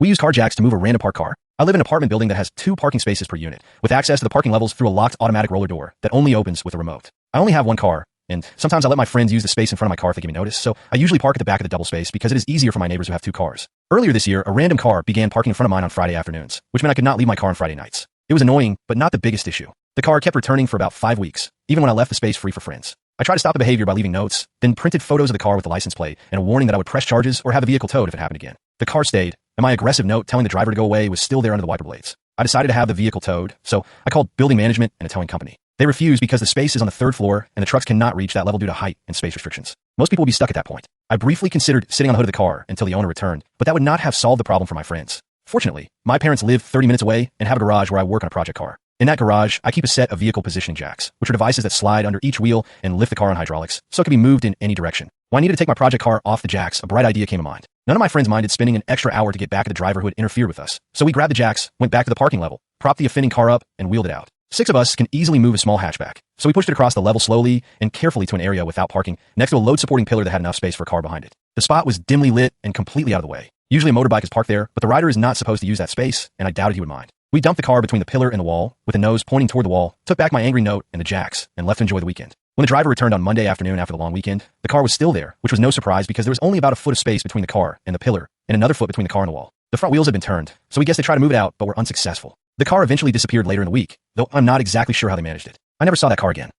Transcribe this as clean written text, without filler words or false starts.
We use car jacks to move a random parked car. I live in an apartment building that has 2 parking spaces per unit, with access to the parking levels through a locked automatic roller door that only opens with a remote. I only have one car, and sometimes I let my friends use the space in front of my car if they give me notice, so I usually park at the back of the double space because it is easier for my neighbors who have 2 cars. Earlier this year, a random car began parking in front of mine on Friday afternoons, which meant I could not leave my car on Friday nights. It was annoying, but not the biggest issue. The car kept returning for about 5 weeks, even when I left the space free for friends. I tried to stop the behavior by leaving notes, then printed photos of the car with the license plate and a warning that I would press charges or have the vehicle towed if it happened again. The car stayed, and my aggressive note telling the driver to go away was still there under the wiper blades. I decided to have the vehicle towed, so I called building management and a towing company. They refused because the space is on the 3rd floor and the trucks cannot reach that level due to height and space restrictions. Most people will be stuck at that point. I briefly considered sitting on the hood of the car until the owner returned, but that would not have solved the problem for my friends. Fortunately, my parents live 30 minutes away and have a garage where I work on a project car. In that garage, I keep a set of vehicle positioning jacks, which are devices that slide under each wheel and lift the car on hydraulics, so it can be moved in any direction. When I needed to take my project car off the jacks, a bright idea came to mind. None of my friends minded spending an extra hour to get back at the driver who had interfered with us, so we grabbed the jacks, went back to the parking level, propped the offending car up, and wheeled it out. 6 of us can easily move a small hatchback, so we pushed it across the level slowly and carefully to an area without parking, next to a load-supporting pillar that had enough space for a car behind it. The spot was dimly lit and completely out of the way. Usually a motorbike is parked there, but the rider is not supposed to use that space, and I doubted he would mind. We dumped the car between the pillar and the wall, with the nose pointing toward the wall, took back my angry note and the jacks, and left to enjoy the weekend. When the driver returned on Monday afternoon after the long weekend, the car was still there, which was no surprise because there was only about a foot of space between the car and the pillar, and another foot between the car and the wall. The front wheels had been turned, so we guessed they tried to move it out, but were unsuccessful. The car eventually disappeared later in the week, though I'm not exactly sure how they managed it. I never saw that car again.